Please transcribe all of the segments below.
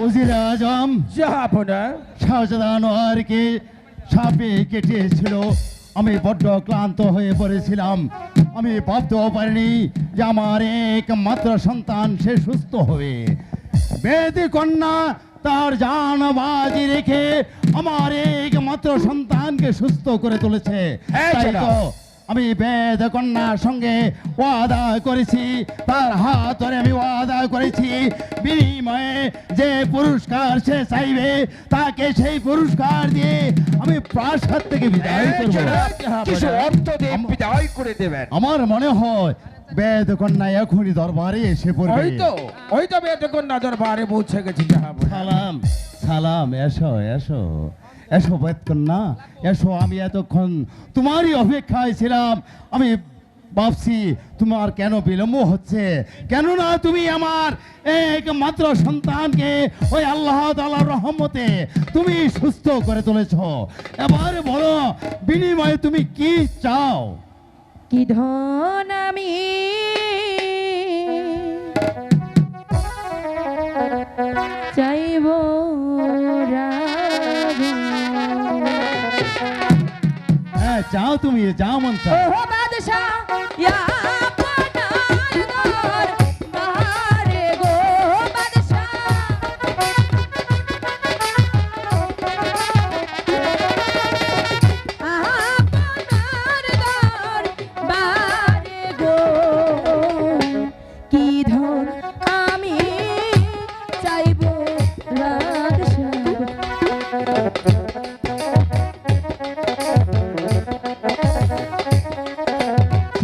উজিরে আজম জাহাপনা শাহজাদা আনোয়ারকে সাপে কেটেছিল। আমি বড্ড ক্লান্ত হয়ে পড়েছিলাম। আমি ভাবতেও পারিনি যে আমার একমাত্র সন্তান সে সুস্থ হবে। বেদী কন্যা তার জান বাজি রেখে আমার একমাত্র সন্তানকে সুস্থ করে তুলেছে। তাই তো আমি বেদ কন্যার সঙ্গে ওয়াদা করেছি, তার হাত ধরে আমি ওয়াদা করেছি বিনিময়ে যে পুরস্কার সে চাইবে তাকে সেই পুরস্কার দিয়ে আমি প্রাসাদ থেকে বিদায় করব। কিছু অর্থ দিয়ে বিদায় করে দেবেন। আমার মনে হয় বেদ কন্যা এখনই দরবারে এসে পড়বে। ওই তো বেদ কন্যা দরবারে পৌঁছে গেছি জাহাপনা। সালাম সালাম, এসো এসো এসো বেদ কন্যা এসো। আমি এতক্ষণ তোমারই অপেক্ষায় ছিলাম। আমি ভাবছি তোমার কেন বিলম্ব হচ্ছে, কেননা তুমি আমার একমাত্র সন্তানকে ওই আল্লাহ তাআলার রহমতে তুমি সুস্থ করে তুলেছ। এবারে বলো বিনিময়ে তুমি কি চাও? কি ধন আমি চাইব হ্যাঁ চাও, তুমি যাও মন চাও। ও বাদশাহ ইয়া আপনার দরবারে গো বাদশাহ আপনার দরবারে গো কি ধন আমি চাইব বাদশাহ।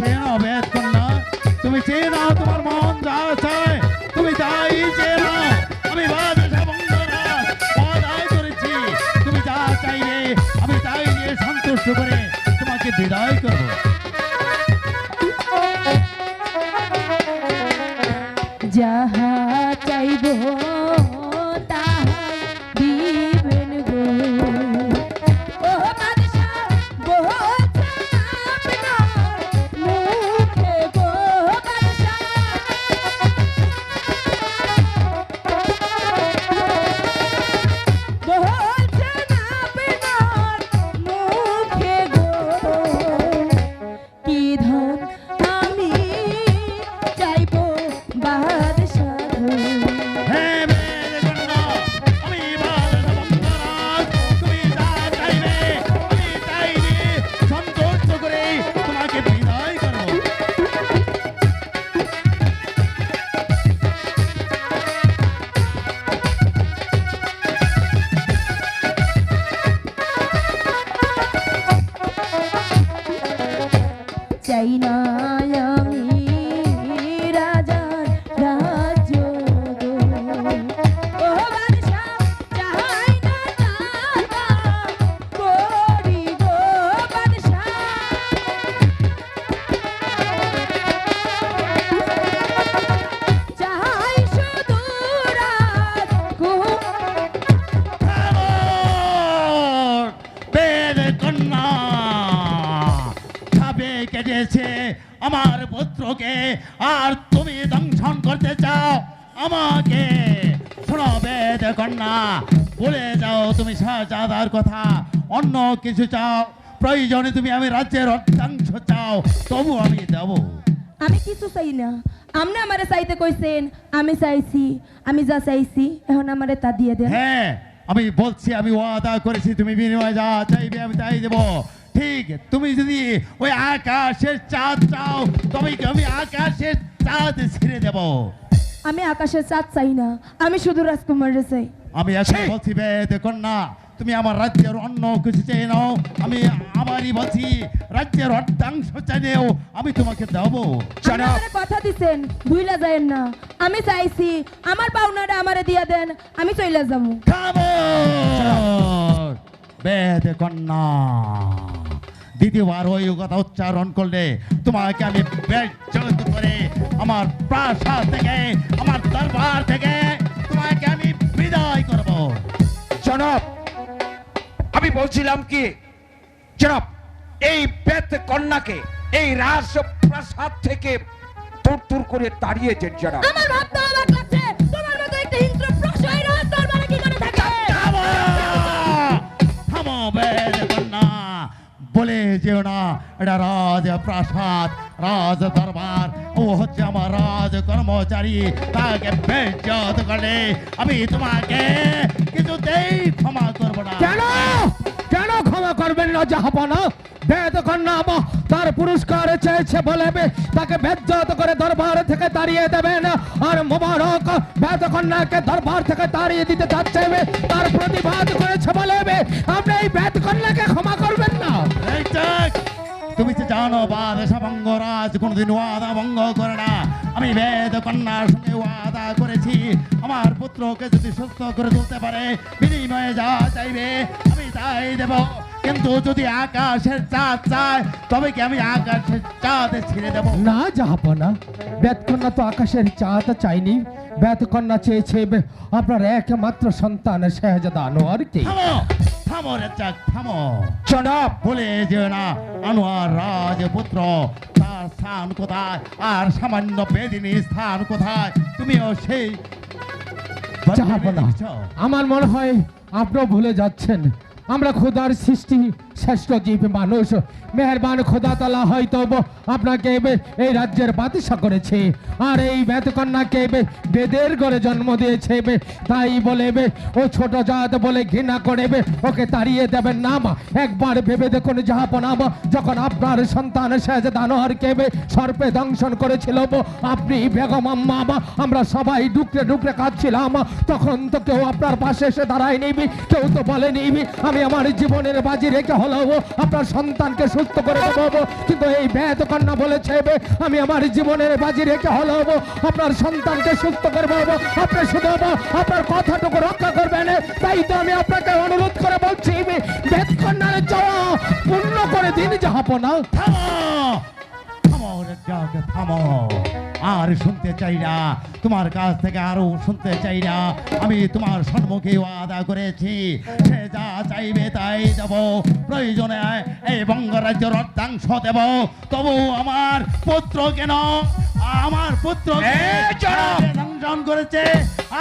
চেনো বেদ কন্যা, তুমি চেয়ে নাও তোমার মন যা চায় তুমি তাই চেয়ে নাও। আমি বাদশাহ বংশধর ওয়াদাই করেছি, তুমি যা চাইবে আমি তাই নিয়ে সন্তুষ্ট করে তোমাকে বিদায় করব। যাহা চাইব তাহা দিবেন গো। ও বাদশাহ বলছেন আপনার মুখে গো বাদশাহ। বলছেন আপনার মুখে গো কি ধন আমি চাইব বাদশাহ। হ্যাঁ বেদ কন্যা, আমি বাদশাহ বংশধর, তুমি যা চাইবে আমি তাই নিয়ে সন্তুষ্ট করে তোমাকে বিদায় করব। চাই না আমি রাজার রাজ্য গো। ও বাদশাহ চাই না দাদা করি গো বাদশাহ। চাই শুধু রাজকুমার। বেদ কন্যা সাপে কেটেছে আমার পুত্রকে আর তুমি দংশন করতে চাও আমাকে। শোনো বেদ কন্যা, বলে যাও তুমি শাহজাদার কথা, অন্য কিছু চাও, প্রয়োজনে তুমি আমি রাজ্যের অর্ধাংশ চাও, তবু আমি দেবো। আমি কিছু চাই না, আপনি আমারে চাইতে কইছেন, আমি চাইছি, আমি যা চাইছি এখন আমারে তা দিয়ে দেন। হ্যাঁ আমি বলছি, আমি ওয়াদা করেছি তুমি বিনিময়ে যা চাইবে আমি তাই দেবো। ঠিক, তুমি যদি ওই আকাশের চাঁদ চাও তবে আমি আকাশের চাঁদ ছিঁড়ে দেব। আমি আকাশের চাঁদ চাই না, আমি শুধু রাজকুমারের চাই। আমি এখন বলছি বেদ কন্যা, তুমি আমার রাজ্যের অন্য কিছু চেয়ে নাও, আমি আমারই বলছি রাজ্যের অর্ধাংশ চাইলেও আমি তোমাকে দেবো। আপনি আমারে কথা দিছেন, ভুইলা যায়েন না। আমি চাইছি আমার পাওনাটা আমারে দিয়া দেন, আমি চইলা যাবো। খামোশ! বেদ কন্যা, দ্বিতীয়বার ওই কথা উচ্চারণ করলে তোমাকে আমি বেজ্জত করে আমার প্রাসাদ থেকে আমার দরবার থেকে তোমাকে আমি বিদায় করব। জনাব, আমি বলছিলাম কি জনাব, এই বেদ কন্যাকে এই রাজপ্রাসাদ থেকে তুর তুর করে তাড়িয়েছেন জনাব। আমার ভাবতে অবাক লাগছে, তোমার মতো একটা হিংস্র প্রসয় রাজ দরবার বলে যেও না এটা রাজ প্রাসাদ, রাজ দরবার, ও হচ্ছে আমার রাজ কর্মচারী, তাকে বেজ্জত করলে আমি তোমাকে কিছুতেই ক্ষমা করবো না। কেন কেন ক্ষমা করবেন না জাহাপনা? বেদ কন্যা তার পুরস্কার চেয়েছে বলে তাকে বেজ্জত করে দরবার থেকে তাড়িয়ে দেবেন, আর মোবারক বেদ কন্যাকে দরবার থেকে তাড়িয়ে দিতে যাচ্ছে, তার প্রতিবাদ করেছে বলে আপনি এই বেদ কন্যাকে ক্ষমা করবেন না? এই দেখ, তুমি তো জানো বাদশা ভঙ্গরাজ কোনদিন ওয়াদা ভঙ্গ করে না। আমি বেদ কন্যার সঙ্গে ওয়াদা করেছি, আমার পুত্রকে যদি সুস্থ করে তুলতে পারে বিনিময়ে যা চাইবে আমি তাই দেব। কিন্তু যদি আকাশের চাঁদ চায় তবে কি আমি আকাশের চাঁদ ছিঁড়ে দেব? না জাহাপনা, বেদ কন্যা তো আকাশের চাঁদ চাইনি, বেদ কন্যা চেয়েছে আপনার একমাত্র সন্তান শাহজাদা আনোয়ারকে। থামো থামো রেজাক, থামো। জনাব বলে যে না আনোয়ার রাজপুত্র, তার স্থান কোথায়? আর সামান্য বেদিনীর স্থান কোথায়? তুমিও সেই জাহাপনা, আমার মনে হয় আপনিও ভুলে যাচ্ছেন, আমরা খোদার সৃষ্টি শ্রেষ্ঠ জীব মানুষ। মেহেরবান খোদা তাআলা হয়তো আপনাকে এই রাজ্যের বাদশা করেছে, আর এই বেদকন্যাকে বেদের ঘরে জন্ম দিয়েছে, তাই বলে ও ছোট জাত বলে ঘৃণা করে ওকে তাড়িয়ে দেবেন না। একবার ভেবে দেখুন জাহাপনা, যখন আপনার সন্তান শাহজাদা আনোয়ারকে সর্পে দংশন করেছিল, আপনি বেগম আম্মা আমরা সবাই ডুকরে ডুকরে কাঁদছিলাম, তখন তো কেউ আপনার পাশে এসে দাঁড়ায়নি, কেউ তো বলেনি আমি আমার জীবনের বাজি রেখে হলেও আপনার সন্তানকে সুস্থ করে দেবো। কিন্তু এই বেদ কন্যা বলেছে আমি আমার জীবনের বাজি রেখে হলেও আপনার সন্তানকে সুস্থ করে দেবো। আপনি শুধু আপনার কথাটুকু রক্ষা করবেন, তাই তো আমি আপনাকে অনুরোধ করে বলছি বেদ কন্যার চাওয়া পূর্ণ করে দিন জাহাপনা। থামো থামো রেজাক, থামো। আর শুনতে চাই না তোমার কাছ থেকে, আরো শুনতে চাই না। আমি তোমার সম্মুখে ওয়াদা করেছি, সে যা চাইবে তাই দেব। প্রয়োজনে এই বঙ্গরাজ্যের অর্ধাংশ দেব, তবু আমার পুত্র কেন, আমার পুত্র দংশন করেছে,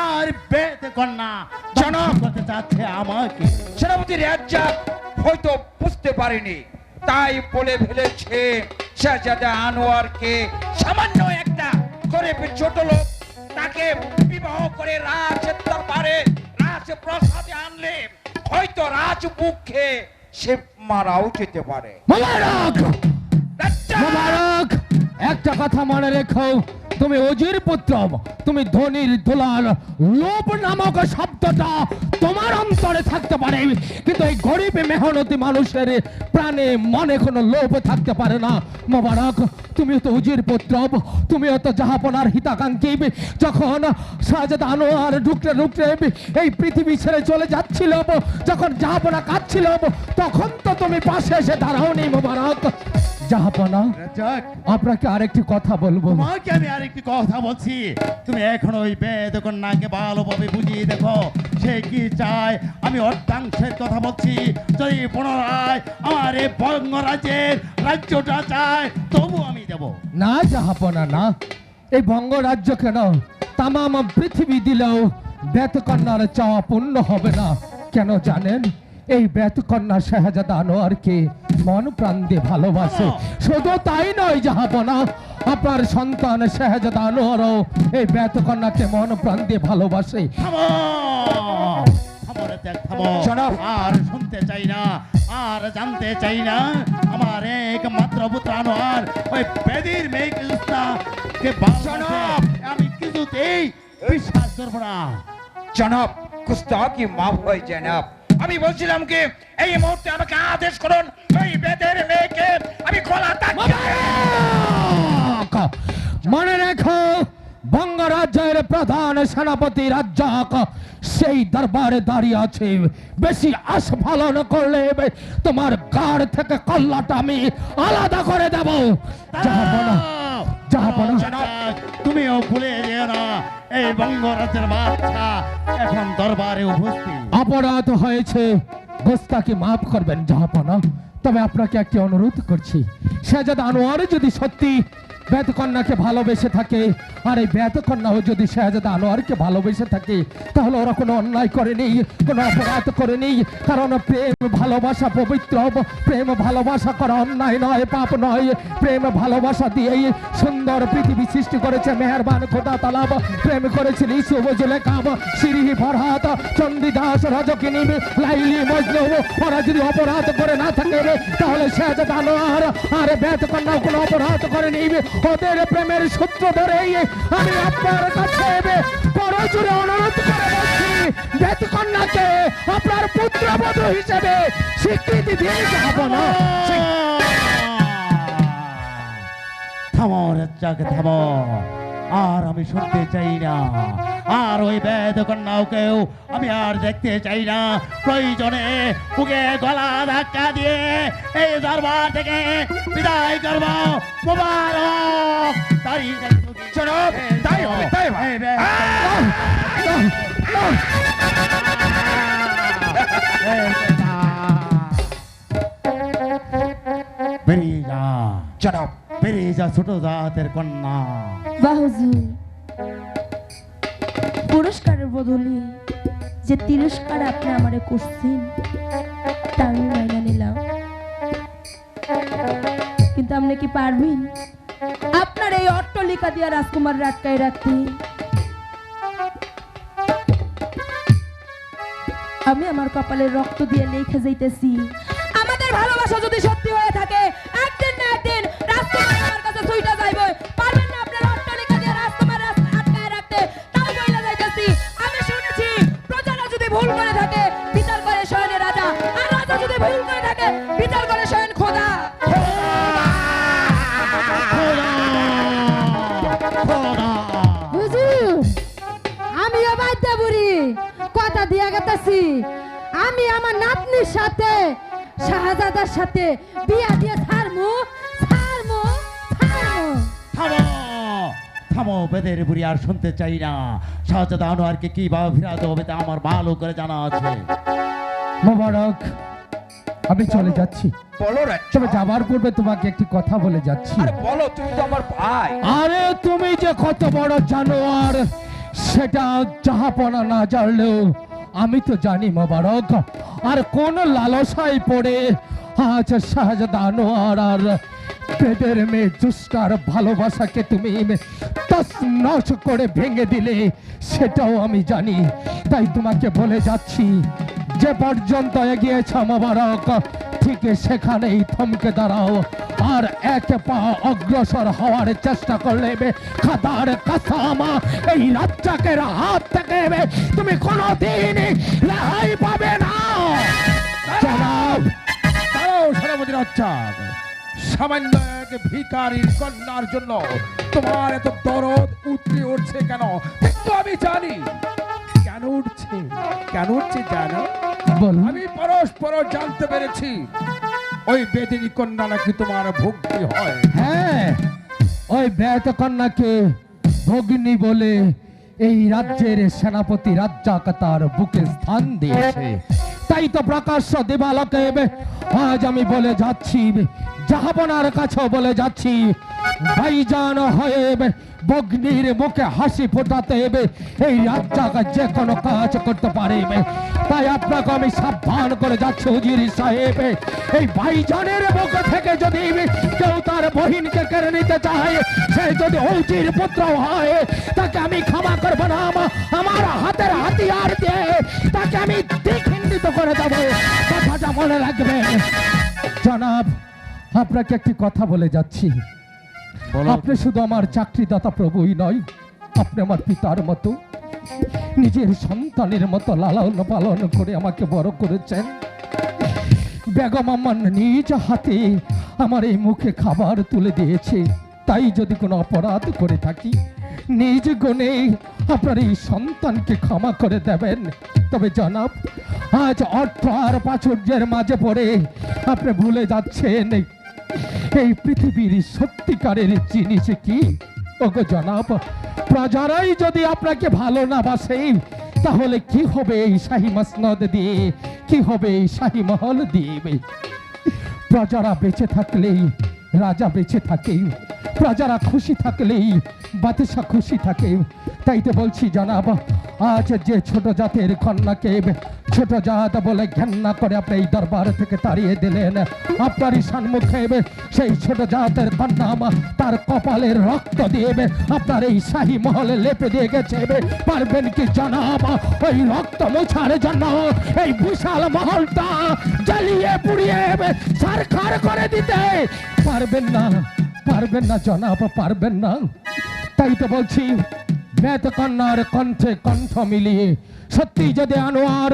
আর বেদ কন্যা দংশন করতে চাচ্ছে আমাকে। সেনাপতি রেজ্জাক হয়তো বুঝতে পারেনি, তাই বলে ফেলেছে শাহজাদা আনোয়ারকে সামান্য একটা গরিবের ছোট লোক তাকে বিবাহ করে রাজ দরবারে রাজ প্রাসাদে আনলে হয়তো রাজমুখে সে মারাও যেতে পারে। মোবারক মোবারক, একটা কথা মনে রেখো, তুমি অজির পুত্র, তুমি ধনির দুলাল, লোভ নামক শব্দটা তোমার অন্তরে থাকতে পারে, কিন্তু এই গরিব মেহনতি মানুষের প্রাণে মনে কোনো লোভ থাকতে পারে না। মোবারক, তুমি তো অজির পুত্র, তুমিও তো জাহাপনার হিতাকাঙ্ক্ষী। যখন শাহজাদা আনোয়ার ঢুকরে ঢুকরে এই পৃথিবী ছেড়ে চলে যাচ্ছিল, যখন জাহাপনা কাঁদছিল, তখন তো তুমি পাশে এসে দাঁড়াওনি। মোবারক জাহাপনা, রেজাক, আপনাকে আরেকটি কথা বলবো। তোমাকে আমি আরেকটি কথা বলছি, তুমি এখন ওই বেদ কন্যাকে ভালোভাবে বুঝিয়ে দেখো সে কি চায়। আমি অর্ধাংশের কথা বলছি, যদি পুনরায় আমার এই বঙ্গরাজ্যের রাজ্যটা চায় তবু আমি দেব। না জাহাপনা না, এই বঙ্গরাজ্য কেন তামাম পৃথিবী দিলেও বেতকন্যার চাওয়া পূর্ণ হবে না। কেন জানেন? এই বেতকন্যা শাহজাদা আনোয়ারকে মন প্রাণ দিয়ে ভালোবাসে। শুধু তাই নয় জাহাপনা, আপনার সন্তান শাহজাদা আনোয়ারও এই বেতকন্যাকে মন প্রাণ দিয়ে ভালোবাসে। থামো থামো রেজাক, থামো। জনাব। আর শুনতে চাই না, আর জানতে চাই না। আমার একমাত্র পুত্র আনোয়ার ওই বেদির মেয়েকে কে ভালোবাসে, আমি কিছুতেই বিশ্বাস করবো না। জনাব গুস্তাখি মাফ হয় জনাব, আমি বলছিলাম কি এই মুহূর্তে আমাকে আদেশ করুন ওই বেদের মেয়েকে আমি খোলা মোবারক! মনে রেখো, বঙ্গরাজ্যের প্রধান সেনাপতি রাজ্জাক সেই দরবারে দাঁড়িয়ে আছে। বেশি আস্ফালন করলে তোমার গাড় থেকে কল্লাটা আমি আলাদা করে দেব। জাহাপনা, জাহাপনা, জনাব, তুমিও ভুলে যেও না এই বঙ্গরাজ্যের বাদশা এখন দরবারে উপস্থিত। অপরাধ হয়েছে, গোস্তাকে মাফ করবেন জাহাপনা। তবে আপনাকে একটি অনুরোধ করছি, শাহজাদা আনোয়ার যদি সত্যি বেতকন্যাকে ভালোবেসে থাকে, আর এই বেতকন্যাও যদি শাহজাদা আনোয়ারকে ভালোবেসে থাকে, তাহলে ওরা কোনো অন্যায় করেনি, কোনো অপরাধ করেনি। কারণ প্রেম ভালোবাসা পবিত্র, প্রেম ভালোবাসা করা অন্যায় নয়, পাপ নয়। প্রেম ভালোবাসা দিয়েই সুন্দর পৃথিবী সৃষ্টি করেছে মেহেরবান খোদা তাআলা। প্রেম করেছিল ইউসুফ, জুলেখা, শিরিহি, ফরহাদ, চণ্ডীদাস, রজকিনী, লাইলি, মজনু। ওরা যদি অপরাধ করে না থাকে, তাহলে শাহজাদা আনোয়ার আর বেতকন্যাও কোনো অপরাধ করেনি। ওদের প্রেমের সূত্র ধরেই আমি আপনার কাছে বড় জোরে অনুরোধ করে বলছি, বেতকন্যাকে আপনার পুত্রবধূ হিসেবে স্বীকৃতি দিয়ে যাব না। থামো রাজ্জাক, থামো। আর আমি শুনতে চাই না, আর ওই বেদকন্যাকেও আমি আর দেখতে চাই না। প্রয়োজনে বুকে গলা ধাক্কা দিয়ে এই দরবার থেকে বিদায় করব। মোবারক দাঁড়িয়ে চলো, তাই হবে, তাই হবে। বেরিয়ে যা, জনাব, বেরিয়ে যা ছোট জাতের কন্যা। বাহ হুজুর, পুরস্কারের বদলে যে তিরস্কার আপনি আমারে করছেন তা আমি মাইনা নিলাম, কিন্তু আপনি কি পারবেন আপনার এই অট্টালিকা দিয়া রাজকুমার আটকায় রাখতে? আমি আমার কপালের রক্ত দিয়ে লিখে যাইতেছি, আমাদের ভালোবাসা যদি সত্যি হয়ে থাকে, একদিন না একদিন রাজকুমার আমার কাছে ছুইটা যাইবে। পারবেন না আপনার অট্টালিকা দিয়ে রাজকুমার আটকায় রাখতে? তাই বইলা যাইতেছি, আমি শুনেছি প্রজারা যদি ভুল করে থাকে বিচার করে স্বয়ং রাজা, আর রাজা যদি ভুল করে থাকে বিচার করে স্বয়ং খোদা। হুজুর, আমিও বাইতে বুড়ি কথা দিয়া গেতেছি, আমি আমার নাতনির সাথে শাহজাদার সাথে বিয়া দিয়ে ছাড়মু ছাড়মু ছাড়মু। থামো, থামো বেদের বুড়ি, আর শুনতে চাই না। শাহজাদা আনোয়ারকে কিভাবে ফিরাতে হবে তা আমার ভালো করে জানা আছে। মোবারক, আমি চলে যাচ্ছি। বলো রাজ্জাক। তবে যাবার পূর্বে তোমাকে একটি কথা বলে যাচ্ছি। আরে বলো, তুমি তো আমার ভাই। আরে তুমি যে কত বড় জানোয়ার সেটা জাহাপনা না জানলেও আমি তো জানি মোবারক। আর কোন লালসায় পড়ে আজ শাহজাদা আনোয়ার আর বেদের মেয়ে জুস্টার ভালোবাসাকে তুমি তছনছ করে ভেঙে দিলে সেটাও আমি জানি। তাই তোমাকে বলে যাচ্ছি, যে পর্যন্ত এগিয়েছ মোবারক, ঠিক সেখানেই থমকে দাঁড়াও। আর এক পা অগ্রসর হওয়ার চেষ্টা করলে খাদার কাসামা এই রাজ্জাকের হাত থেকে তুমি কোনোদিন রেহাই পাবে না। জনাব, দাঁড়াও সেনাপতি রাজ্জাক, সামান্য এক ভিখারির কন্যার জন্য তোমার এত দরদ উতলে উঠছে কেন? কিন্তু আমি জানি কেন উঠছে, কেন উঠছে জানো? বলুন। আমি পরস্পর জানতে পেরেছি ওই বেদিনী কন্যা নাকি তোমার ভক্তি হয়। হ্যাঁ, ওই ব্যত কন্যাকে ভগিনী বলে এই রাজ্যের সেনাপতি রাজ্জাক তার বুকে স্থান দিয়েছে। তাই তো প্রকাশ্য দিবালোকে আজ আমি বলে যাচ্ছি, জাহাপনার কাছেও বলে যাচ্ছি, ভাইজান হয়ে ভগ্নির মুখে হাসি ফোটাতে এই রাজ্জাক যে কোনো কাজ করতে পারে। তাই আপনাকে আমি সাবধান করে যাচ্ছি হুজুর সাহেব, এই ভাইজানের মুখ থেকে যদি কেউ তার বহিনকে কেড়ে নিতে চায়, সে যদি হুজুর পুত্র হয়, তাকে আমি ক্ষমা করবো না। আমার হাতের হাতিয়ার দিয়ে তাকে আমি দ্বিখণ্ডিত করে দেবো, কথাটা মনে রাখবেন। জনাব, আপনাকে একটি কথা বলে যাচ্ছি, আপনি শুধু আমার চাকরিদাতা প্রভুই নয়, আপনি আমার পিতার মতো, নিজের সন্তানের মতো লালন পালন করে আমাকে বড় করেছেন। বেগম আমার নিজ হাতে আমার এই মুখে খাবার তুলে দিয়েছে। তাই যদি কোনো অপরাধ করে থাকি, নিজ গুণে আপনার এই সন্তানকে ক্ষমা করে দেবেন। তবে জনাব, আজ অর্থ আর প্রাচুর্যের মাঝে পড়ে আপনি ভুলে যাচ্ছেন এই পৃথিবীর সত্যিকারের জিনিস কি। ওগো জনাব, প্রজারাই যদি আপনাকে ভালো না বাসে, তাহলে কি হবে এই শাহী মসনদ দিয়ে, কি হবে এই শাহী মহল দিয়ে? প্রজারা বেঁচে থাকলেই রাজা বেঁচে থাকে, প্রজারা খুশি থাকলেই বাদশা খুশি থাকে। তাই তো বলছি জনাব, আজ যে ছোট জাতের কন্যাকে ছোট জাত বলে ঘেন্না করে আপনি এই দরবার থেকে তাড়িয়ে দিলেন, আপনারই সম্মুখে সেই ছোট জাতের কন্যা তার কপালের রক্ত দিয়ে আপনার এই শাহী মহলে লেপে দিয়ে গেছে। পারবেন কি জনাব ওই রক্ত মোছার জন্য এই বিশাল মহলটা জ্বালিয়ে পুড়িয়ে ছারখার করে দিতে? পারবেন না, পারবেন না জনাব, পারবেন না। তাই তো বলছি, বেদ কন্যার কণ্ঠে কণ্ঠ মিলিয়ে সত্যি যদি আনোয়ার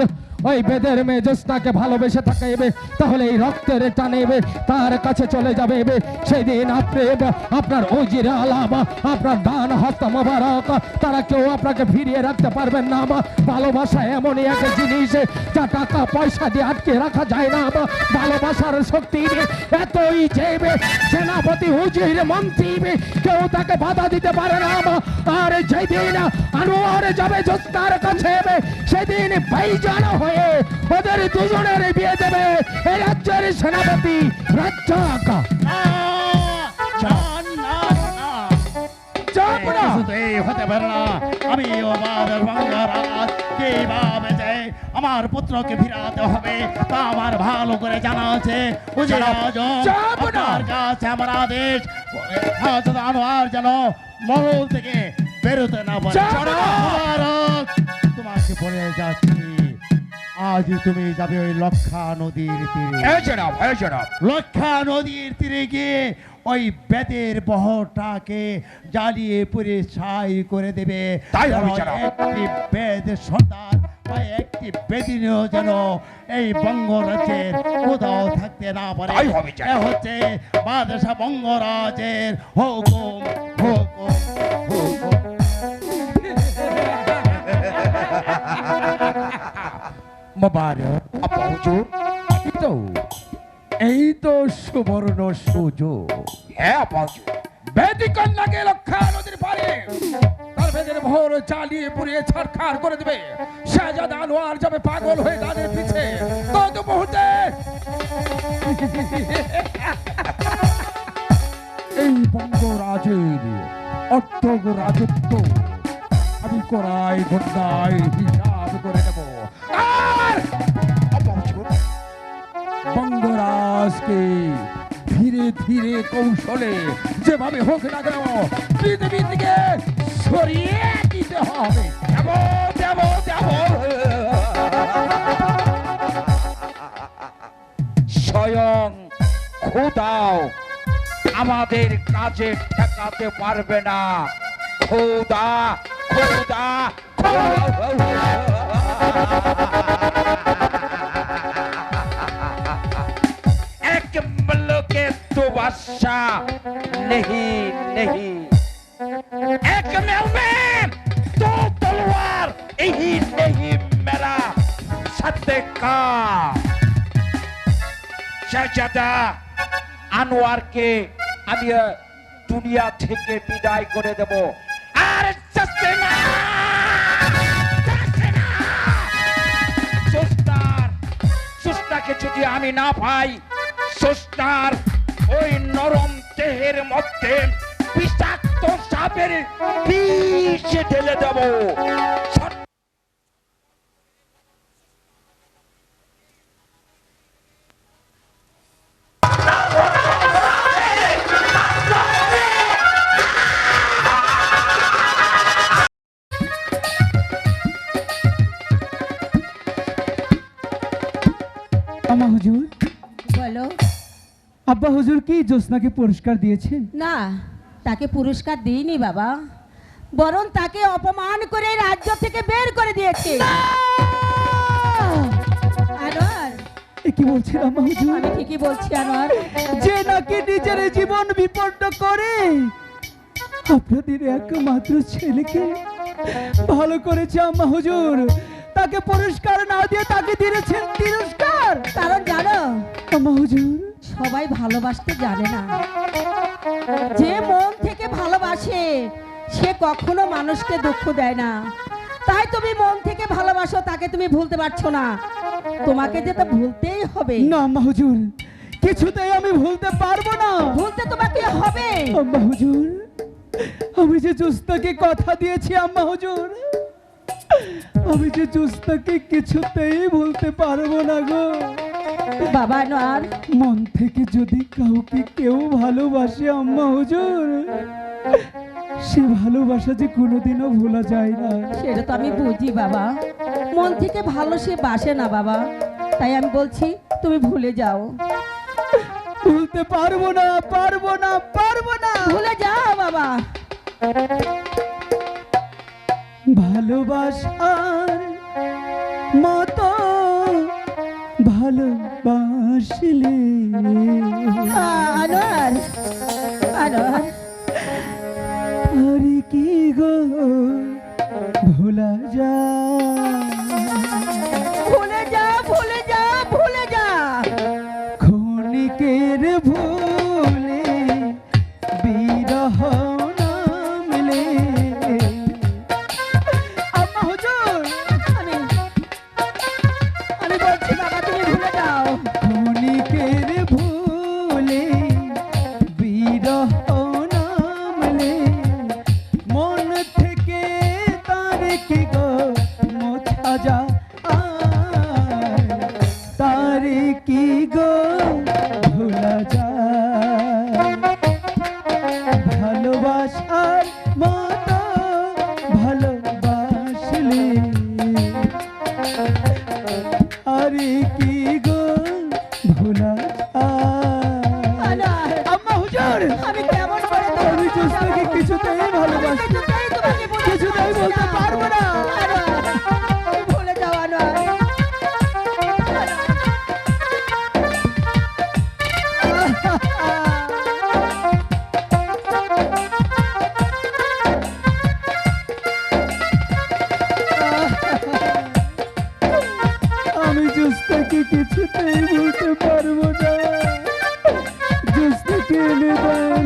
ওই বেদের মেয়ে জ্যোৎস্নাকে ভালোবেসে থাকে তাহলে এই রক্তের টানে তার কাছে চলে যাবে। সেদিন আপনি আপনার ওজির আলাম, আপনার ডান হাত মোবারক, তারা কেউ আপনাকে ফিরিয়ে রাখতে পারবেন না। ভালোবাসা এমনই এক জিনিস যা টাকা পয়সা দিয়ে আটকে রাখা যায় না। ভালোবাসার শক্তি এতই যে সেনাপতি উজির মন্ত্রী কেউ তাকে বাধা দিতে পারে না। আর যেদিন আনোয়ার যাবে জ্যোৎস্নার কাছে সেদিন ভাইজান হয়ে ওদের দুজনের বিয়ে দেবে এই রাজ্যের সেনাপতি রাজ্জাক। হতে পারে না। আমি কিভাবে যে আমার পুত্রকে ফিরাতে হবে তা আমার ভালো করে জানা আছে। আপনার কাছে আমার আদেশ, আনোয়ার যেন মহল থেকে বেরোতে না পারে। তোমাকে বলে যাচ্ছি, আজ তুমি যাবে ওই লক্ষা নদীর তীরে। লক্ষা নদীর তীরে গিয়ে ওই বেদের বহরটাকে জ্বালিয়ে পুড়ে ছাই করে দেবে। একটি বেদ সর্দার বা একটি বেদিনীয় যেন এই বঙ্গরাজ্যের কোথাও থাকতে না পারে। হচ্ছে বাদশাহ বঙ্গরাজের হুকুম, হুকুম, হুকুম। এই তো সুবর্ণ সুযোগ। বেদি কন্যাকে লক্ষা নদীর পারে তার বেদের ভোর জ্বালিয়ে পুড়িয়ে ছারখার করে দেবে। শাহজাদা আনোয়ার যাবে পাগল হয়ে তাদের পিছে। তত মুহূর্তে এই বঙ্গরাজের অর্ধগ রাজত্ব আমি করাই ঘন্টায় হিসাব করে নেব। আর বঙ্গরাজকে ধীরে ধীরে কৌশলে যেভাবে হোক না কেন পৃথিবী থেকে সরিয়ে দিতে হবে। স্বয়ং খোদাও আমাদের কাজে ঠেকাতে পারবে না। খোদা, খোদা, এক মুলকে তো বাদশাহ नहीं नहीं, एक में तो तलवार यही नहीं मेरा सदका। শাহজাদা আনোয়ারকে আমি দুনিয়া থেকে বিদায় করে দেব। আর সুস্তাকে যদি আমি না পাই, সুস্তার ওই নরম দেহের মধ্যে বিষাক্ত সাপের বিষ ঢেলে দেব। আম্মা হুজুর, বলো। আব্বা হুজুর কি জ্যোৎস্নাকে পুরস্কার দিয়েছে? না, তাকে পুরস্কার দিইনি বাবা, বরং তাকে অপমান করে রাজ্য থেকে বের করে দিয়েছে। আনোয়ার, এ কি বলছেন আম্মা হুজুর? আমি ঠিকই বলছি আনোয়ার। যে নাকি নিজের জীবন বিপন্ন করে আপনাদের একমাত্র ছেলেকে ভালো করেছে আম্মা হুজুর, তাকে পুরস্কার না দিয়ে তাকে দিয়েছেন তিরস্কার। কারণ জানো আম্মা হুজুর, সবাই ভালোবাসতে জানে না। যে মন থেকে ভালোবাসে সে কখনো মানুষকে দুঃখ দেয় না। তাই তুমি মন থেকে ভালোবাসো, তাকে তুমি ভুলতে পারছো না, তোমাকে যে তা ভুলতেই হবে। না আম্মা হুজুর, কিছুতেই আমি ভুলতে পারবো না। ভুলতে তোমাকে হবে। আম্মা হুজুর, আমি যে জোস্তাকে কথা দিয়েছি আম্মা হুজুর, আমি যে জোস্তাকে কিছুতেই ভুলতে পারবো না গো। বাবা আনোয়ার, মন থেকে যদি কাউকে কেউ ভালোবাসে আম্মা হুজুর, সে ভালোবাসা যে কোনোদিনও ভোলা যায় না। সেটা তো আমি বুঝি বাবা, মন থেকে ভালো সে বাসে না বাবা, তাই আমি বলছি তুমি ভুলে যাও। ভুলতে পারবো না, পারবো না, পারবো না। ভুলে যাও বাবা। ভালোবাসার মতো ভালোবাসলে আনোয়ার, আনোয়ার, আরে কি গো ভোলা যায়? ভুলে যা, ভুলে যা, ভুলে যা। ক্ষণিকের ভুলে বিরহ নামলে। আম্মা হুজুর, আমি বলছি বাবা তুমি ভুলে যাও। ক্ষণিকের ভুলে বিরহ নামলে, মন থেকে তার কি গো মোছা যায়? তার কি গো ভোলা যায়? ভালোবাসার মতো ভালোবাসলে আরে কি গো ভোলা যায়? আনোয়ার, আম্মা হুজুর, আমি কেমন করে তোমাকে আমি জোস্তাকে কিছুতেই ভালোবাসি, কিছুতেই তোমাকে ভুলতে কিছুতেই পারছি বলতে না। পারবো না। আনোয়ার, তুমি ভুলে যাও আনোয়ার। আমি জোস্তাকে কিছুতেই বলতে পারবো না। জোস্তাকে এনে দেন।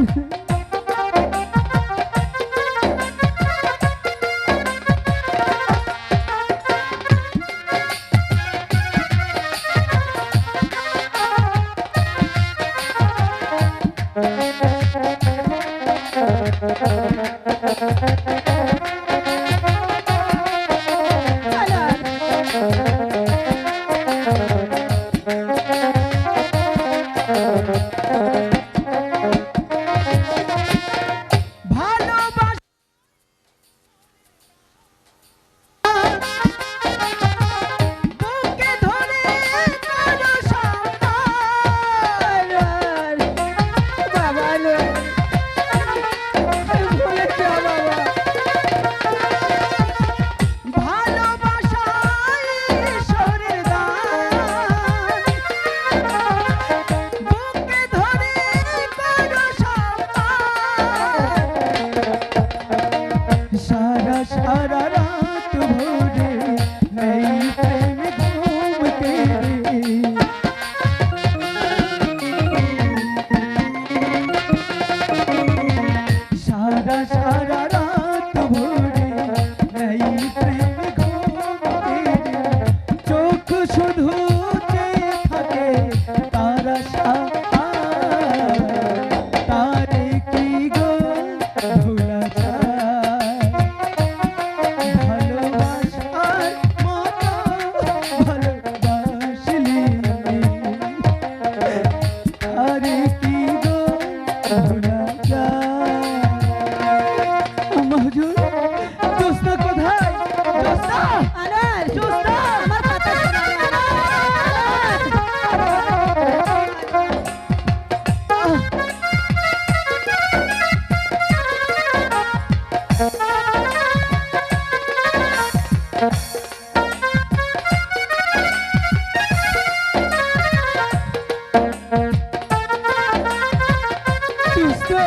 বুকে ধরে কারো সম্মান। বাবা আনোয়ার, ভুলে যাও বাবা। ভালোবাসায় ঈশ্বরের দান, বুকে ধরে কারো সম্মান। সারা সারা রাত ভোরে নেই প্রেম ঘুম তেরে। সারা সারা রাত ভোরে নেই প্রেম ঘুম তেরে। চোখ শুধু চেয়ে থাকে তারা তারে কি গো ভোলা যায়? ভালোবাসার মতো ভালোবাসলে আরে কি গো ভোলা যায়? আম্মা হুজুর, জোস্তা কোথায়? জোস্তা! আনোয়ার, জোস্তা! আমার কথা শোনো, জোস্তা!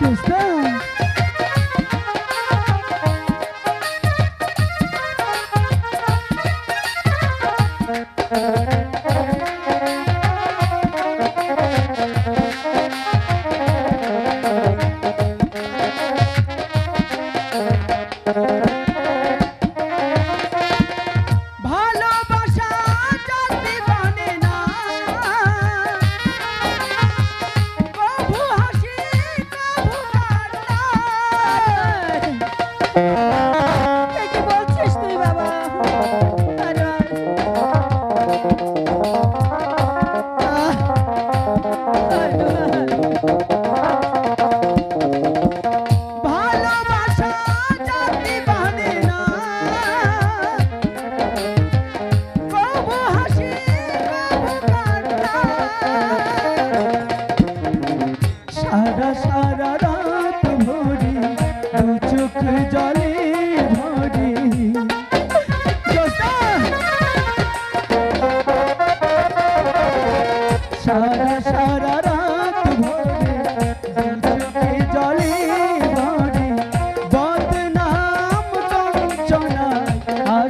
জোস্তা!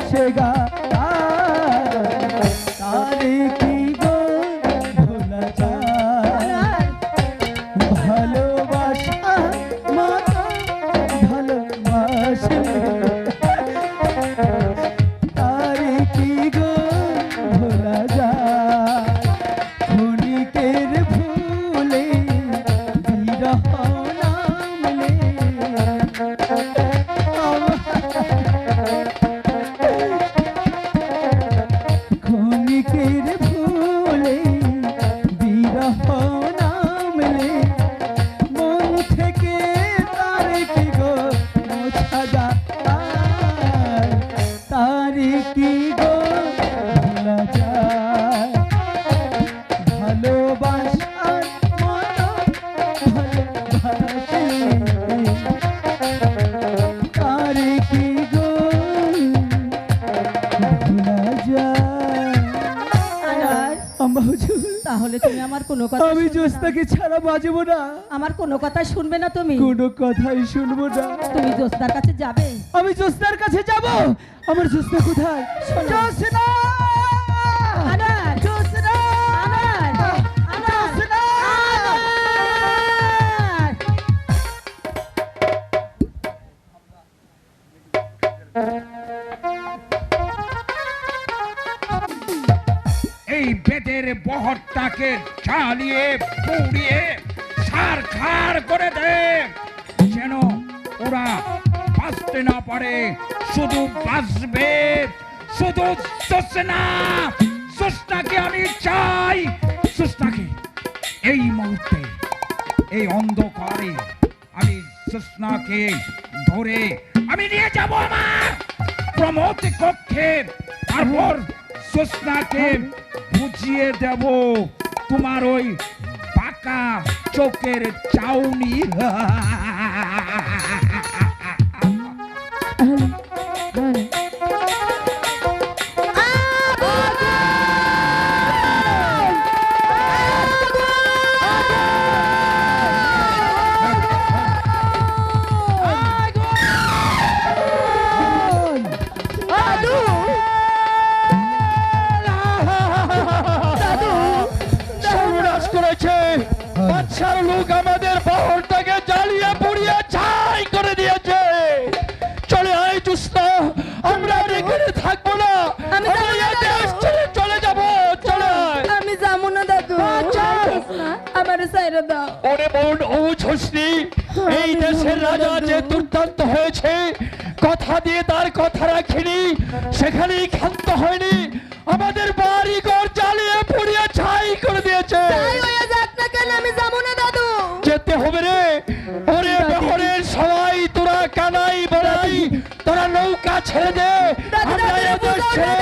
সে গা তারে কি গো ভোলা যায় ভালোবাসা মাতা ভালোবাসে তারে কি গো ভোলা যায় ক্ষণিকের ভুলে বিরহ নামলে ক্ষণিকের ভুলে বিরহ নামলে মন থেকে তারে কি গো মোছা যায় তারে কি গো ভোলা যায় ভালোবাসার মতো ভালোবাসে তারে কি গো ভোলা যায় আম্মা হুজুর, তাহলে তুমি আমার কোনো কথা আমি শুনবে না? জোস্তাকে ছাড়া বাজবো না আমার কোনো কথা শুনবে না তুমি? কোনো কথাই শুনবো না তুমি জোস্তার কাছে যাবে? আমি জোস্তার কাছে যাব আমার জোস্তা কোথায় শোনো। জোস্না আনার! জোস্না আনার! আনার! জোস্না আনার! এই বেদের বহরটাকে জ্বালিয়ে পুড়িয়ে সার খার করে দে, যেন ওরা বাঁচতে না পারে, শুধু বাঁচবে শুধু সুস্নাকে আমি চাই। সুস্নাকে এই মুহূর্তে এই অন্ধকারে আমি সুস্নাকে ধরে আমি নিয়ে যাব আমার প্রমোদ কক্ষে, তারপর সুস্নাকে বুঝিয়ে দেব তোমার ওই বাঁকা চোখের চাউনি। সর্বনাশ করেছে বাদশার লোক, আমাদের বহরটাকে জ্বালিয়ে পুড়িয়ে ছাই করে দিয়েছে। চলে আয় জোস্না, আমরা আর এখানে থাকবো না, আমি আমরা যাবো না, এই দেশ দাদু। ছেড়ে চলে যাবো। চলে আয়। আমি যাবো না দাদু, আমার সাইরে দাও। ওরে বোন ও ঝোসনি, এই দেশের রাজা যে দুর্দান্ত হয়েছে, কথা দিয়ে তার কথা রাখিনি, সেখানেই ক্ষান্ত হয়নি, আমাদের বাড়ি ঘর জ্বালিয়ে পুড়িয়ে ছাই করে দিয়েছে। তাই হয়ে যাক না কেন, আমি যাবো না দাদু। যেতে হবে রে। ওরে বহরের সবাই তোরা কানাই বড়াই, তোরা নৌকা ছেড়ে দে, দাদু, আমরা দাদু, এদেশ দাদু, ছেড়ে